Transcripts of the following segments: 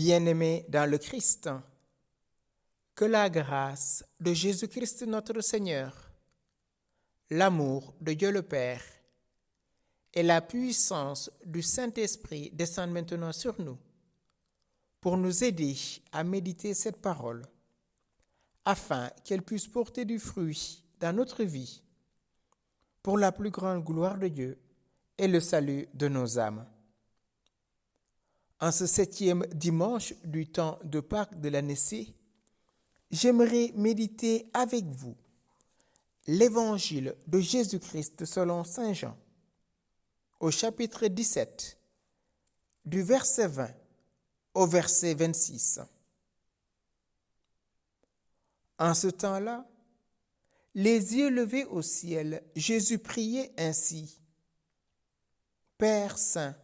Bien-aimés dans le Christ, que la grâce de Jésus-Christ notre Seigneur, l'amour de Dieu le Père et la puissance du Saint-Esprit descendent maintenant sur nous pour nous aider à méditer cette parole, afin qu'elle puisse porter du fruit dans notre vie, pour la plus grande gloire de Dieu et le salut de nos âmes. En ce 7e dimanche du temps de Pâques de l'année C, j'aimerais méditer avec vous l'évangile de Jésus-Christ selon Saint Jean, au chapitre 17, du verset 20 au verset 26. En ce temps-là, les yeux levés au ciel, Jésus priait ainsi: Père Saint,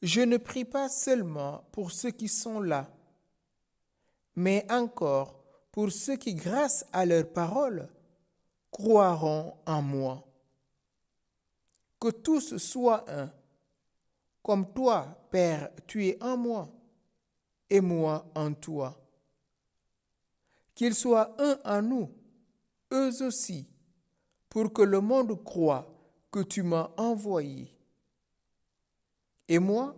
je ne prie pas seulement pour ceux qui sont là, mais encore pour ceux qui, grâce à leur parole, croiront en moi. Que tous soient un, comme toi, Père, tu es en moi, et moi en toi. Qu'ils soient un en nous, eux aussi, pour que le monde croie que tu m'as envoyé. Et moi,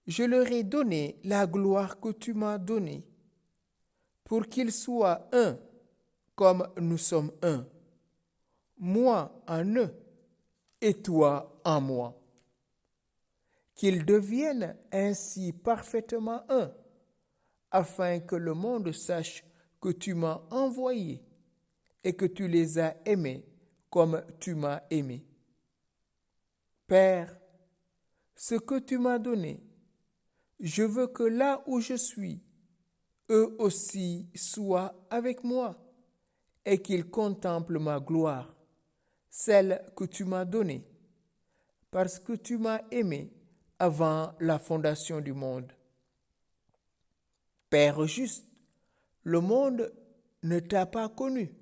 je leur ai donné la gloire que tu m'as donnée, pour qu'ils soient un, comme nous sommes un, moi en eux et toi en moi. Qu'ils deviennent ainsi parfaitement un, afin que le monde sache que tu m'as envoyé et que tu les as aimés comme tu m'as aimé. Père, ce que tu m'as donné, je veux que là où je suis, eux aussi soient avec moi et qu'ils contemplent ma gloire, celle que tu m'as donnée, parce que tu m'as aimé avant la fondation du monde. Père juste, le monde ne t'a pas connu,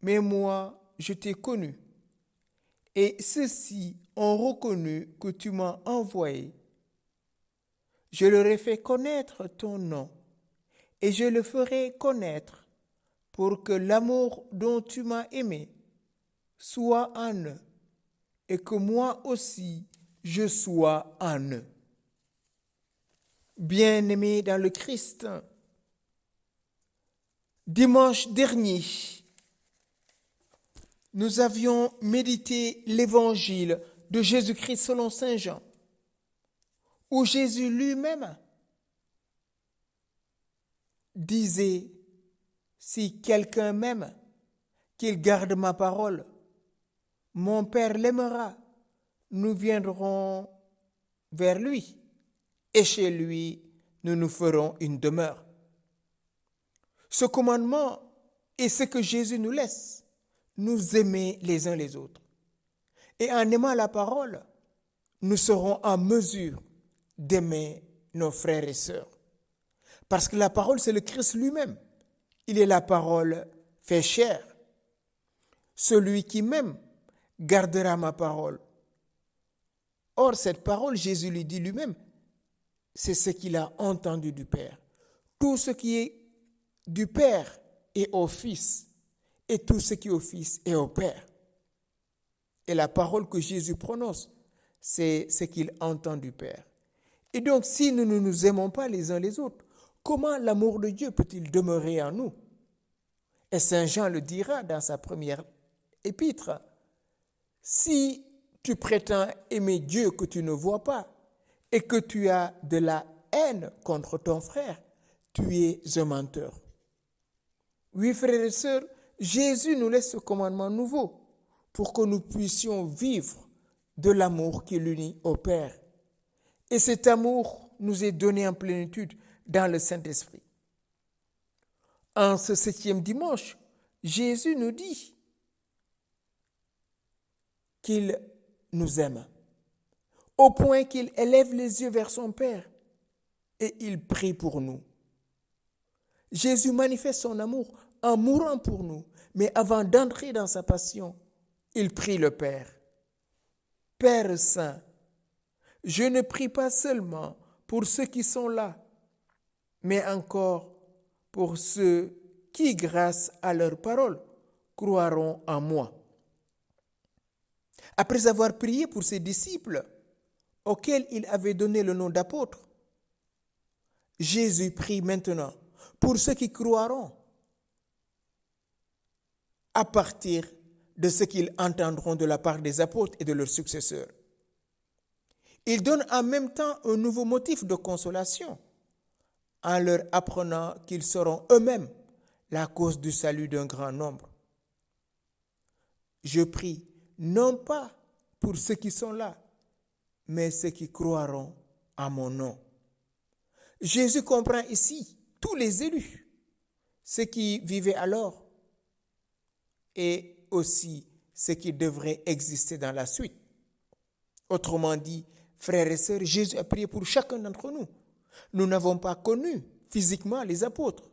mais moi, je t'ai connu. Et ceux-ci ont reconnu que tu m'as envoyé. Je leur ai fait connaître ton nom, et je le ferai connaître pour que l'amour dont tu m'as aimé soit en eux, et que moi aussi je sois en eux. Bien-aimés dans le Christ, dimanche dernier, nous avions médité l'évangile de Jésus-Christ selon Saint Jean, où Jésus lui-même disait: si quelqu'un m'aime, qu'il garde ma parole, mon Père l'aimera, nous viendrons vers lui, et chez lui, nous nous ferons une demeure. Ce commandement est ce que Jésus nous laisse, nous aimer les uns les autres. Et en aimant la parole, nous serons en mesure d'aimer nos frères et sœurs. Parce que la parole, c'est le Christ lui-même. Il est la parole fait chair. Celui qui m'aime gardera ma parole. Or, cette parole, Jésus lui dit lui-même, c'est ce qu'il a entendu du Père. Tout ce qui est du Père est au Fils, et tout ce qui est au Fils est au Père. Et la parole que Jésus prononce, c'est ce qu'il entend du Père. Et donc, si nous ne nous aimons pas les uns les autres, comment l'amour de Dieu peut-il demeurer en nous? Et Saint Jean le dira dans sa première épître: si tu prétends aimer Dieu que tu ne vois pas, et que tu as de la haine contre ton frère, tu es un menteur. Oui, frères et sœurs, Jésus nous laisse ce commandement nouveau pour que nous puissions vivre de l'amour qui l'unit au Père. Et cet amour nous est donné en plénitude dans le Saint-Esprit. En ce 7e dimanche, Jésus nous dit qu'il nous aime, au point qu'il élève les yeux vers son Père et il prie pour nous. Jésus manifeste son amour en mourant pour nous, mais avant d'entrer dans sa passion, il prie le Père. Père Saint, je ne prie pas seulement pour ceux qui sont là, mais encore pour ceux qui, grâce à leur parole, croiront en moi. Après avoir prié pour ses disciples, auxquels il avait donné le nom d'apôtres, Jésus prie maintenant pour ceux qui croiront à partir de ce qu'ils entendront de la part des apôtres et de leurs successeurs. Il donne en même temps un nouveau motif de consolation en leur apprenant qu'ils seront eux-mêmes la cause du salut d'un grand nombre. Je prie non pas pour ceux qui sont là, mais ceux qui croiront à mon nom. Jésus comprend ici tous les élus, ceux qui vivaient alors et aussi ceux qui devraient exister dans la suite. Autrement dit, frères et sœurs, Jésus a prié pour chacun d'entre nous. Nous n'avons pas connu physiquement les apôtres,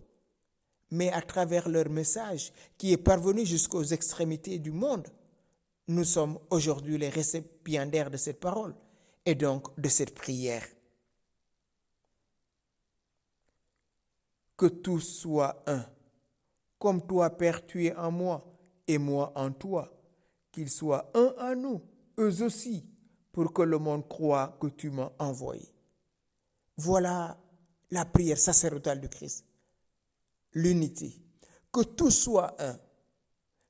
mais à travers leur message qui est parvenu jusqu'aux extrémités du monde, nous sommes aujourd'hui les récipiendaires de cette parole et donc de cette prière. Que tous soient un, comme toi, Père, tu es en moi et moi en toi, qu'ils soient un en nous, eux aussi, pour que le monde croie que tu m'as envoyé. Voilà la prière sacerdotale du Christ. L'unité. Que tous soient un,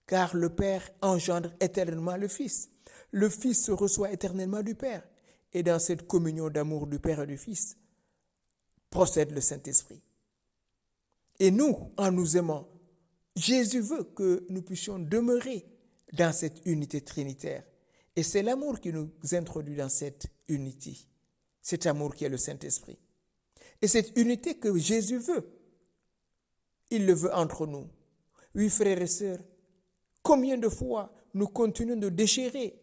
car le Père engendre éternellement le Fils. Le Fils se reçoit éternellement du Père. Et dans cette communion d'amour du Père et du Fils, procède le Saint-Esprit. Et nous, en nous aimant, Jésus veut que nous puissions demeurer dans cette unité trinitaire. Et c'est l'amour qui nous introduit dans cette unité. Cet amour qui est le Saint-Esprit. Et cette unité que Jésus veut, il le veut entre nous. Oui, frères et sœurs, combien de fois nous continuons de déchirer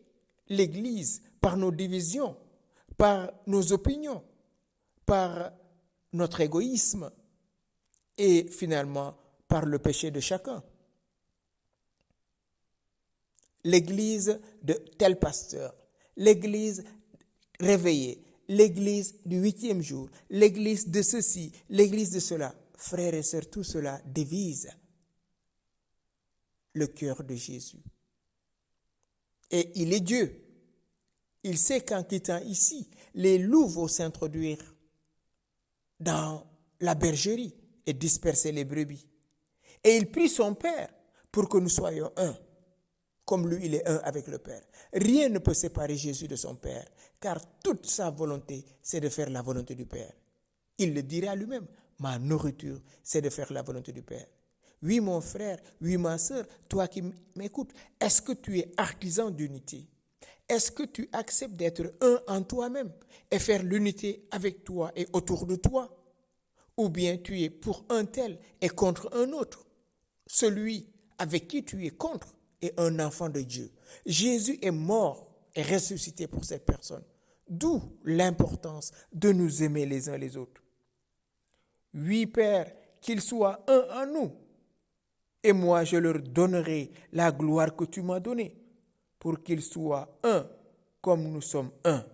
l'Église par nos divisions, par nos opinions, par notre égoïsme et finalement par le péché de chacun. L'église de tel pasteur, l'église réveillée, l'église du 8e jour, l'église de ceci, l'église de cela. Frères et sœurs, tout cela divise le cœur de Jésus. Et il est Dieu. Il sait qu'en quittant ici, les loups vont s'introduire dans la bergerie et disperser les brebis. Et il prie son Père pour que nous soyons un, comme lui, il est un avec le Père. Rien ne peut séparer Jésus de son Père, car toute sa volonté, c'est de faire la volonté du Père. Il le dira lui-même, ma nourriture, c'est de faire la volonté du Père. Oui, mon frère, oui, ma sœur, toi qui m'écoutes, est-ce que tu es artisan d'unité? Est-ce que tu acceptes d'être un en toi-même et faire l'unité avec toi et autour de toi? Ou bien tu es pour un tel et contre un autre? Celui avec qui tu es contre est un enfant de Dieu. Jésus est mort et ressuscité pour cette personne. D'où l'importance de nous aimer les uns les autres. Oui, Père, qu'ils soient un en nous. Et moi, je leur donnerai la gloire que tu m'as donnée, pour qu'ils soient un, comme nous sommes un.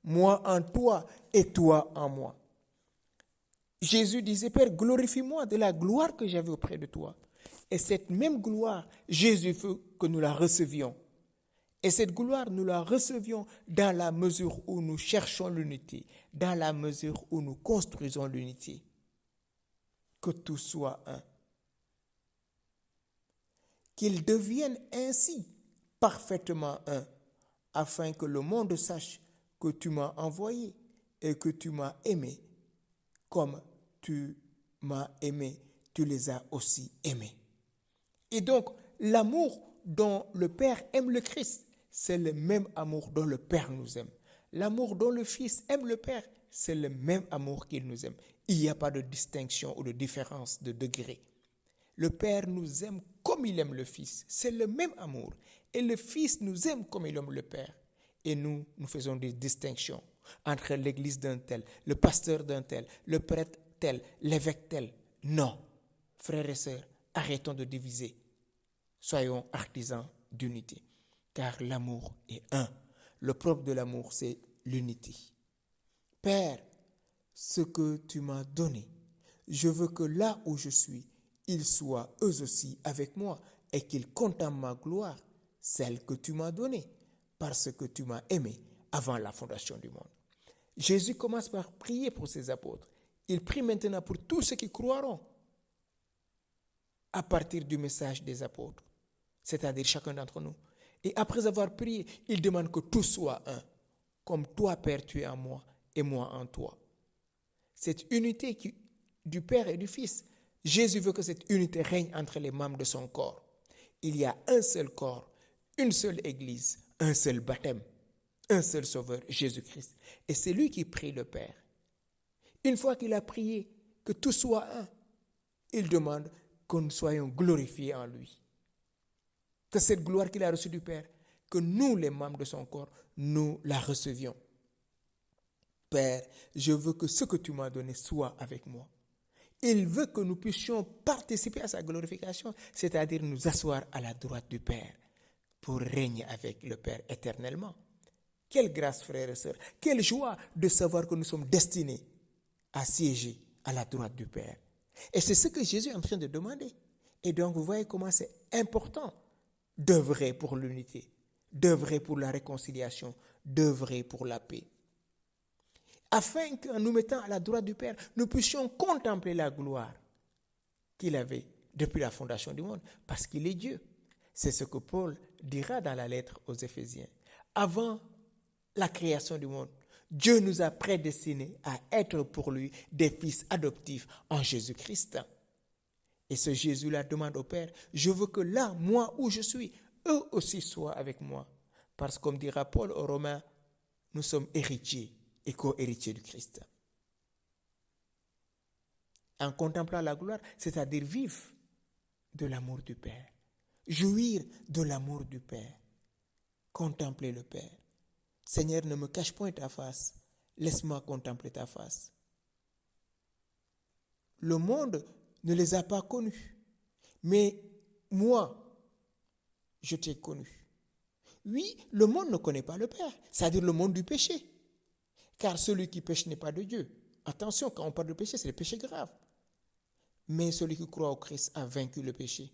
Moi en toi et toi en moi. Jésus disait, Père, glorifie-moi de la gloire que j'avais auprès de toi. Et cette même gloire, Jésus veut que nous la recevions. Et cette gloire, nous la recevions dans la mesure où nous cherchons l'unité, dans la mesure où nous construisons l'unité. Que tout soit un. Qu'ils deviennent ainsi parfaitement un, afin que le monde sache que tu m'as envoyé et que tu m'as aimé. Comme tu m'as aimé, tu les as aussi aimés. Et donc, l'amour dont le Père aime le Christ, c'est le même amour dont le Père nous aime. L'amour dont le Fils aime le Père, c'est le même amour qu'il nous aime. Il n'y a pas de distinction ou de différence de degré. Le Père nous aime comme il aime le Fils. C'est le même amour. Et le Fils nous aime comme il aime le Père. Et nous faisons des distinctions entre l'église d'un tel, le pasteur d'un tel, le prêtre tel, l'évêque tel. Non, frères et sœurs, arrêtons de diviser. Soyons artisans d'unité. Car l'amour est un. Le propre de l'amour, c'est l'unité. Père, ce que tu m'as donné. Je veux que là où je suis, ils soient eux aussi avec moi et qu'ils contemplent ma gloire, celle que tu m'as donnée, parce que tu m'as aimé avant la fondation du monde. Jésus commence par prier pour ses apôtres. Il prie maintenant pour tous ceux qui croiront à partir du message des apôtres, c'est-à-dire chacun d'entre nous. Et après avoir prié, il demande que tous soient un, comme toi, Père, tu es en moi et moi en toi. Cette unité du Père et du Fils, Jésus veut que cette unité règne entre les membres de son corps. Il y a un seul corps, une seule Église, un seul baptême, un seul Sauveur, Jésus-Christ. Et c'est lui qui prie le Père. Une fois qu'il a prié que tout soit un, il demande que nous soyons glorifiés en lui. Que cette gloire qu'il a reçue du Père, que nous, les membres de son corps, nous la recevions. Père, je veux que ce que tu m'as donné soit avec moi. Il veut que nous puissions participer à sa glorification, c'est-à-dire nous asseoir à la droite du Père pour régner avec le Père éternellement. Quelle grâce, frères et sœurs, quelle joie de savoir que nous sommes destinés à siéger à la droite du Père. Et c'est ce que Jésus est en train de demander. Et donc, vous voyez comment c'est important d'œuvrer pour l'unité, d'œuvrer pour la réconciliation, d'œuvrer pour la paix. Afin qu'en nous mettant à la droite du Père, nous puissions contempler la gloire qu'il avait depuis la fondation du monde, parce qu'il est Dieu. C'est ce que Paul dira dans la lettre aux Éphésiens. Avant la création du monde, Dieu nous a prédestinés à être pour lui des fils adoptifs en Jésus-Christ. Et ce Jésus-là demande au Père, je veux que là, moi où je suis, eux aussi soient avec moi. Parce que comme dira Paul aux Romains, nous sommes héritiers et co-héritiers du Christ. En contemplant la gloire, c'est-à-dire vivre de l'amour du Père, jouir de l'amour du Père, contempler le Père. Seigneur, ne me cache point ta face, laisse-moi contempler ta face. Le monde ne les a pas connus, mais moi, je t'ai connu. Oui, le monde ne connaît pas le Père, c'est-à-dire le monde du péché. Car celui qui pêche n'est pas de Dieu. Attention, quand on parle de péché, c'est le péché grave. Mais celui qui croit au Christ a vaincu le péché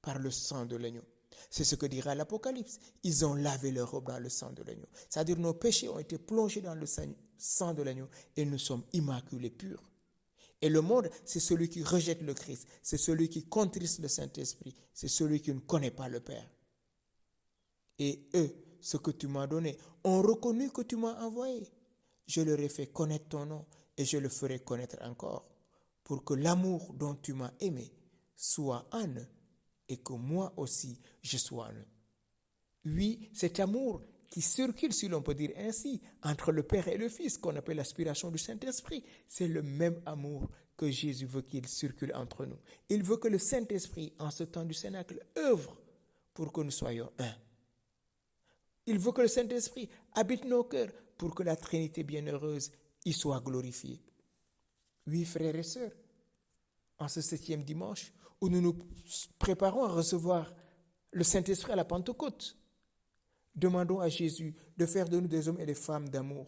par le sang de l'agneau. C'est ce que dira l'Apocalypse. Ils ont lavé leur robe dans le sang de l'agneau. C'est-à-dire nos péchés ont été plongés dans le sang de l'agneau et nous sommes immaculés, purs. Et le monde, c'est celui qui rejette le Christ. C'est celui qui contriste le Saint-Esprit. C'est celui qui ne connaît pas le Père. Et eux, ce que tu m'as donné, ont reconnu que tu m'as envoyé. Je leur ai fait connaître ton nom et je le ferai connaître encore, pour que l'amour dont tu m'as aimé soit en eux et que moi aussi je sois en eux. Oui, cet amour qui circule, si l'on peut dire ainsi, entre le Père et le Fils, qu'on appelle l'aspiration du Saint-Esprit, c'est le même amour que Jésus veut qu'il circule entre nous. Il veut que le Saint-Esprit, en ce temps du Cénacle, œuvre pour que nous soyons un. Il veut que le Saint-Esprit habite nos cœurs pour que la Trinité bienheureuse y soit glorifiée. Oui, frères et sœurs, en ce 7e dimanche, où nous nous préparons à recevoir le Saint-Esprit à la Pentecôte, demandons à Jésus de faire de nous des hommes et des femmes d'amour.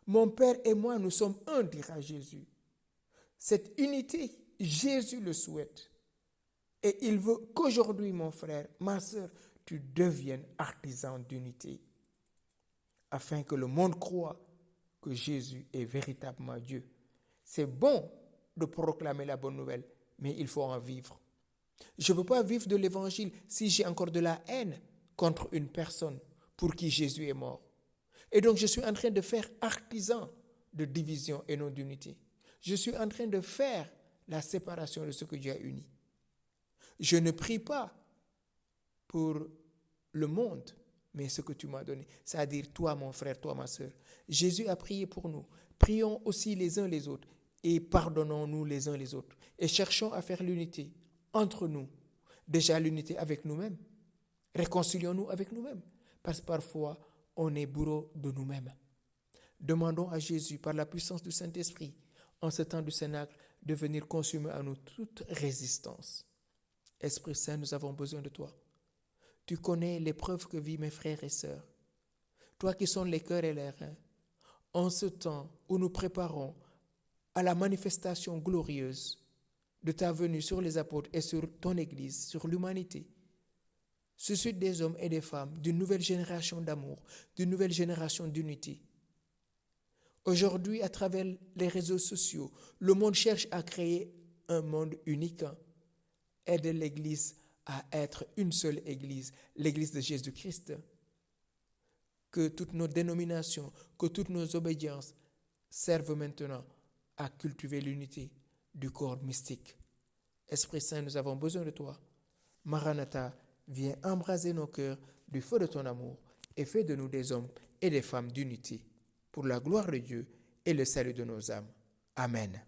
Mon Père et moi, nous sommes un, dira Jésus. Cette unité, Jésus le souhaite. Et il veut qu'aujourd'hui, mon frère, ma sœur, tu deviennes artisan d'unité, afin que le monde croie que Jésus est véritablement Dieu. C'est bon de proclamer la bonne nouvelle, mais il faut en vivre. Je ne peux pas vivre de l'évangile si j'ai encore de la haine contre une personne pour qui Jésus est mort. Et donc je suis en train de faire artisan de division et non d'unité. Je suis en train de faire la séparation de ce que Dieu a uni. Je ne prie pas pour le monde, mais ce que tu m'as donné, c'est-à-dire toi, mon frère, toi, ma sœur. Jésus a prié pour nous. Prions aussi les uns les autres et pardonnons-nous les uns les autres. Et cherchons à faire l'unité entre nous. Déjà l'unité avec nous-mêmes. Réconcilions-nous avec nous-mêmes. Parce que parfois, on est bourreau de nous-mêmes. Demandons à Jésus, par la puissance du Saint-Esprit, en ce temps du Cénacle, de venir consumer à nous toute résistance. Esprit Saint, nous avons besoin de toi. Tu connais l'épreuve que vivent mes frères et sœurs. Toi qui sondes les cœurs et les reins, en ce temps où nous préparons à la manifestation glorieuse de ta venue sur les apôtres et sur ton Église, sur l'humanité. Suscite des hommes et des femmes d'une nouvelle génération d'amour, d'une nouvelle génération d'unité. Aujourd'hui, à travers les réseaux sociaux, le monde cherche à créer un monde unique. Aide l'Église à être une seule Église, l'Église de Jésus-Christ. Que toutes nos dénominations, que toutes nos obédiences servent maintenant à cultiver l'unité du corps mystique. Esprit Saint, nous avons besoin de toi. Maranatha, viens embraser nos cœurs du feu de ton amour et fais de nous des hommes et des femmes d'unité pour la gloire de Dieu et le salut de nos âmes. Amen.